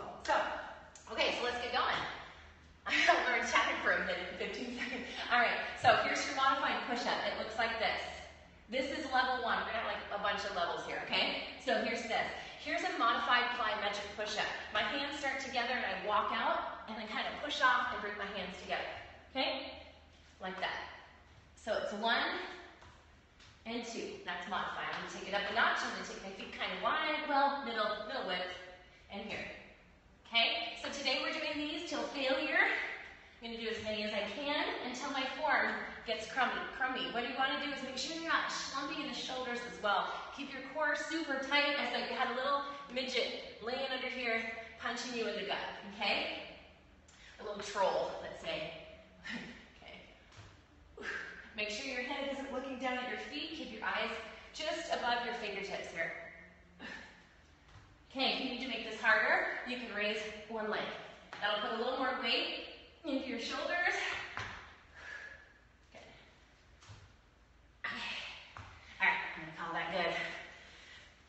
useful. So, okay, so let's get going. I already chatted for a minute and 15 seconds. All right, so here's your modified push-up. It looks like this. This is level 1. We're gonna have like a bunch of levels here, okay? So here's this. Here's a modified plyometric push-up. My hands start together and I walk out and then kind of push off and bring my hands together, okay? Like that. So it's 1 and 2. That's modified. I'm gonna take it up a notch. I'm gonna take my feet kind of wide, well, middle width, and here. Okay? So today we're doing these till failure. I'm gonna do as many as I can until my form gets crummy. What you wanna do is make sure you're not slumping in the shoulders as well. Keep your core super tight as like you had a little midget laying under here, punching you in the gut, okay? A little troll, let's say. Make sure your head isn't looking down at your feet. Keep your eyes just above your fingertips here. Okay, if you need to make this harder, you can raise one leg. That'll put a little more weight into your shoulders. Good. Okay. All right, I'm gonna call that good.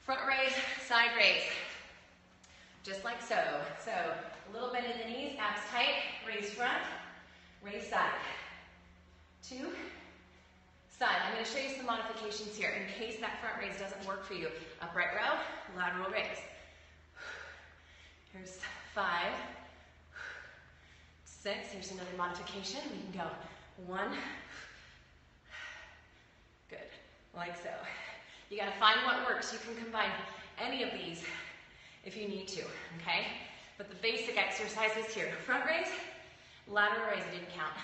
Front raise, side raise. Just like so. So, a little bend in the knees, abs tight, raise front, raise side. 2, side. I'm going to show you some modifications here in case that front raise doesn't work for you. Upright row, lateral raise. Here's 5, 6. Here's another modification. We can go 1. Good. Like so. You got to find what works. You can combine any of these if you need to, okay? But the basic exercises here. Front raise, lateral raise. It didn't count.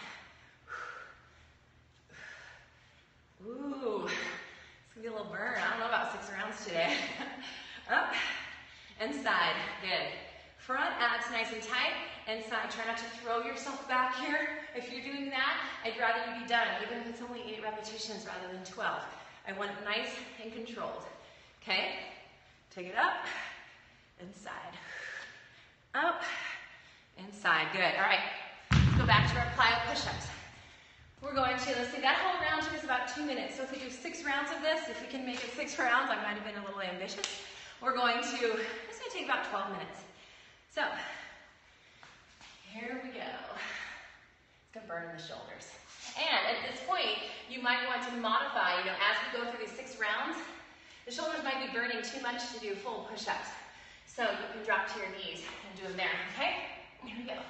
Ooh, it's gonna be a little burn. I don't know about 6 rounds today. Up and side, good. Front, abs nice and tight, and side. Try not to throw yourself back here. If you're doing that, I'd rather you be done, even if it's only 8 repetitions rather than 12. I want it nice and controlled. Okay? Take it up and side. Up and side, good. All right, let's go back to our plyo push-ups. We're going to, let's see, that whole round took us about 2 minutes. So if we do 6 rounds of this, if we can make it 6 rounds, I might have been a little ambitious. We're going to, it's going to take about 12 minutes. So, here we go. It's going to burn in the shoulders. And at this point, you might want to modify, as we go through these 6 rounds, the shoulders might be burning too much to do full push-ups. So you can drop to your knees and do them there, okay? Here we go.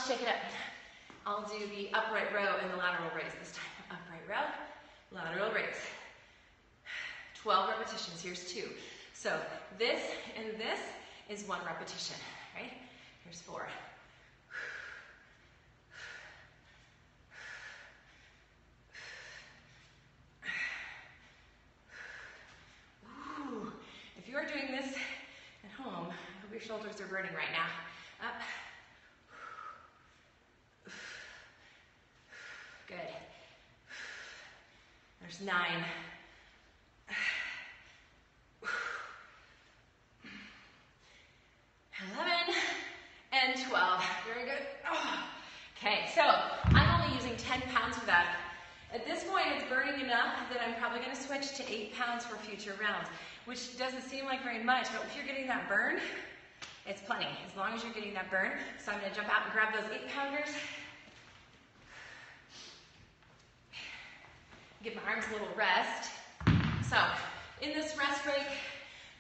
Shake it up. I'll do the upright row and the lateral raise this time. Upright row, lateral raise. 12 repetitions. Here's 2. So this and this is 1 repetition, right? Here's 4. Ooh. If you are doing this at home, I hope your shoulders are burning right now. Up. Good. There's 9. 11 and 12. Very good. Oh. Okay, so I'm only using 10 pounds for that. At this point, it's burning enough that I'm probably going to switch to 8 pounds for future rounds, which doesn't seem like very much, but if you're getting that burn, it's plenty, as long as you're getting that burn. So I'm going to jump out and grab those 8-pounders. Give my arms a little rest. So, in this rest break,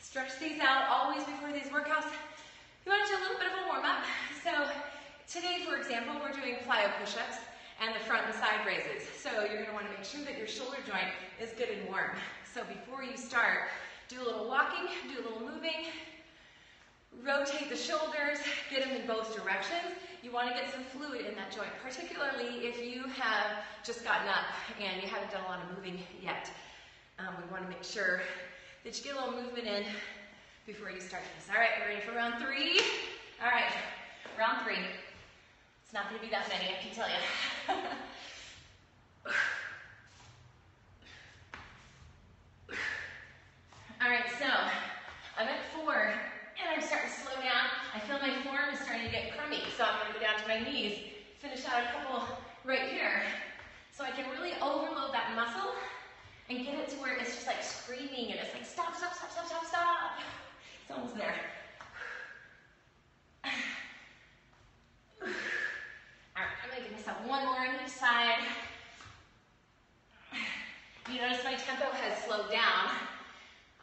stretch these out always before these workouts. You want to do a little bit of a warm-up. So, today, for example, we're doing plyo push-ups and the front and side raises. So, you're going to want to make sure that your shoulder joint is good and warm. So, before you start, do a little walking, do a little moving, rotate the shoulders, get them in both directions. You want to get some fluid in that joint, particularly if you have just gotten up and you haven't done a lot of moving yet. We want to make sure that you get a little movement in before you start this. All right, you ready for round 3? All right, round 3. It's not going to be that many, I can tell you. right here so I can really overload that muscle and get it to where it's just like screaming and it's like stop, stop, stop, stop, stop, stop. It's almost there. All right, I'm gonna give myself one more on each side. You notice my tempo has slowed down.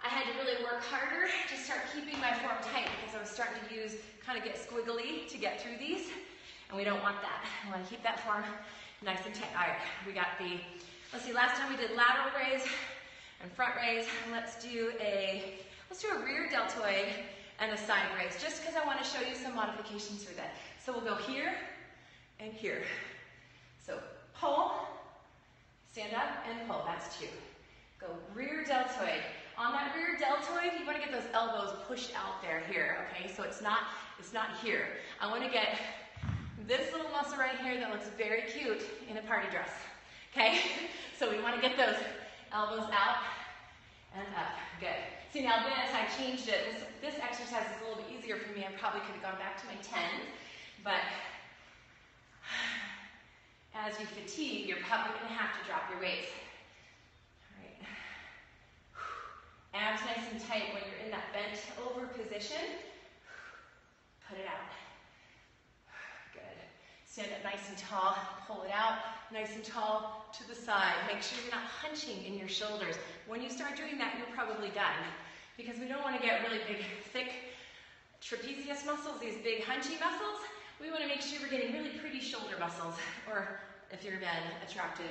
I had to really work harder to start keeping my form tight because I was starting to kind of get squiggly to get through these, and we don't want that. I want to keep that form nice and tight. All right, we got let's see, last time we did lateral raise and front raise. Let's do a rear deltoid and a side raise, just because I want to show you some modifications for that. So we'll go here and here. So pull, stand up and pull, that's 2. Go rear deltoid. On that rear deltoid, you want to get those elbows pushed out there here, okay? So it's not here. I want to get this little muscle right here that looks very cute in a party dress, okay? So we want to get those elbows out and up. Good. See, now this, I changed it. This exercise is a little bit easier for me. I probably could have gone back to my 10s, but as you fatigue, you're probably going to have to drop your weights. All right. Abs nice and tight when you're in that bent over position. Put it out. Good. Stand up nice and tall. Pull it out. Nice and tall to the side. Make sure you're not hunching in your shoulders. When you start doing that, you're probably done. Because we don't want to get really big, thick trapezius muscles, these big hunchy muscles. We want to make sure we're getting really pretty shoulder muscles, or if you're a man, attractive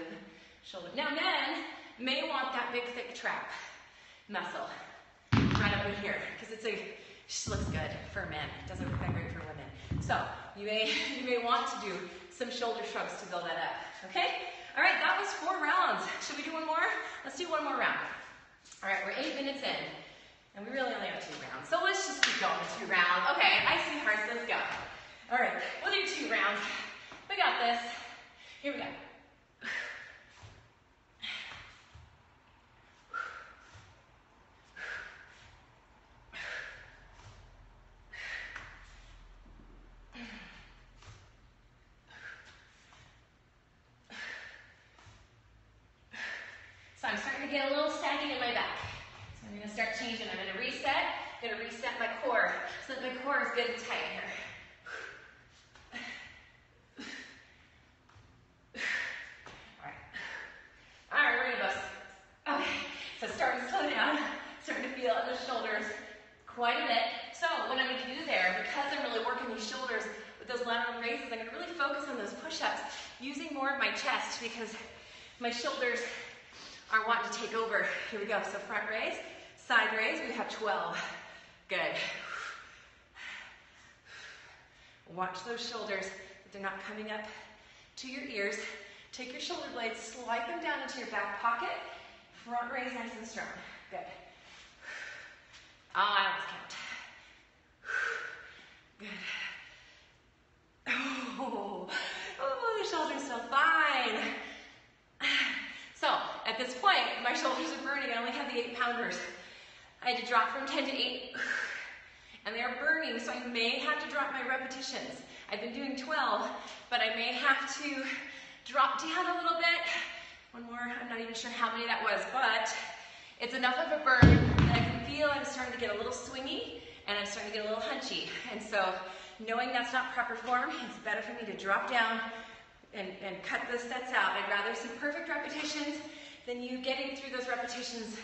shoulder. Now men may want that big, thick trap muscle right up in here, because she looks good for men. It doesn't look that great for women. So you may want to do some shoulder shrugs to build that up. Okay? All right, that was 4 rounds. Should we do one more? Let's do one more round. All right, we're 8 minutes in, and we really only have 2 rounds. So let's just keep going with 2 rounds. Okay, I see hearts. Let's go. All right, we'll do 2 rounds. We got this. Here we go. So I'm starting to get a little sagging in my back. So I'm going to start changing. I'm going to reset. I'm going to reset my core so that my core is good and tight here. All right, we're going to bust. Okay, so starting to slow down. Starting to feel it in the shoulders quite a bit. So what I'm going to do there, because I'm really working these shoulders with those lateral raises, I'm going to really focus on those push-ups using more of my chest because my shoulders are wanting to take over. Here we go. So front raise, side raise. We have 12. Good. Watch those shoulders, that they're not coming up to your ears. Take your shoulder blades, slide them down into your back pocket. Front raise nice and strong. Good. I almost count. Good. Oh, the shoulders feel fine. So, at this point, my shoulders are burning. I only have the 8-pounders. I had to drop from 10 to 8, and they are burning, so I may have to drop my repetitions. I've been doing 12, but I may have to drop down a little bit. One more, I'm not even sure how many that was, but it's enough of a burn that I can feel I'm starting to get a little swingy, and I'm starting to get a little hunchy. And so, knowing that's not proper form, it's better for me to drop down and cut those sets out. I'd rather see perfect repetitions than you getting through those repetitions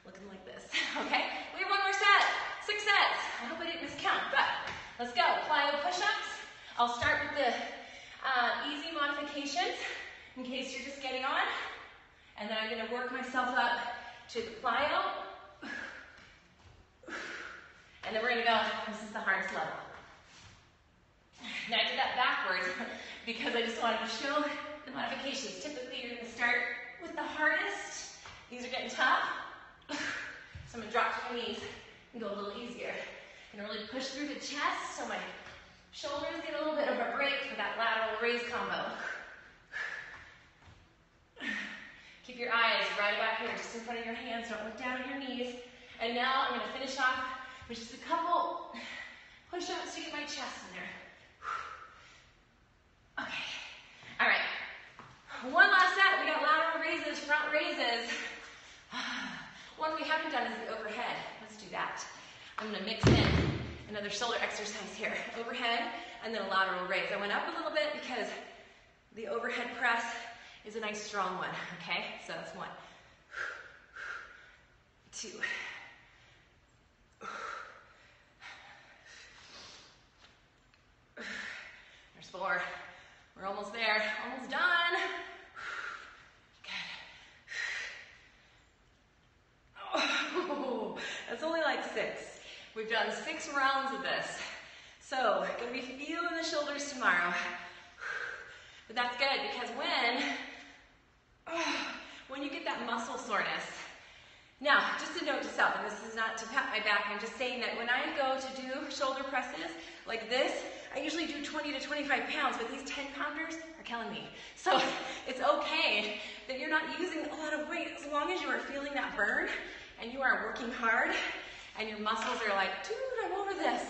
looking like this. Okay? We have one more set. 6 sets. I hope I didn't miscount, but let's go. Plyo push-ups. I'll start with the easy modifications in case you're just getting on. And then I'm going to work myself up to the plyo. And then we're going to go, this is the hardest level. Now I did that backwards because I just wanted to show the modifications. Typically you're going to start with the hardest. These are getting tough. So I'm going to drop to my knees and go a little easier. I'm going to really push through the chest so my shoulders get a little bit of a break for that lateral raise combo. Keep your eyes right about here, just in front of your hands. Don't look down at your knees. And now I'm going to finish off with just a couple push-ups to get my chest in there. Okay. All right. One last set. We got lateral raises, front raises. One we haven't done is the overhead. Let's do that. I'm going to mix in another shoulder exercise here. Overhead and then a lateral raise. I went up a little bit because the overhead press is a nice strong one. Okay, so that's 1, 2. There's 4. We're almost there. Almost done. Good. Oh, that's only like 6. We've done 6 rounds of this. So, gonna be feeling the shoulders tomorrow. But that's good because when you get that muscle soreness. Now, just a note to self, and this is not to pat my back, I'm just saying that when I go to do shoulder presses like this, I usually do 20 to 25 pounds, but these 10-pounders are killing me. So it's okay that you're not using a lot of weight as long as you are feeling that burn and you are working hard and your muscles are like, dude, I'm over this.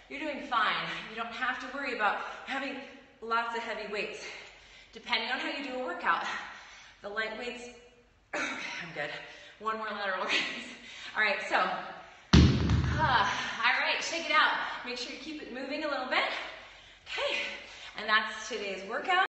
You're doing fine. You don't have to worry about having lots of heavy weights. Depending on how you do a workout, the light weights, I'm good. One more lateral raise. All right, so, all right, shake it out. Make sure you keep it moving a little bit. Okay, and that's today's workout.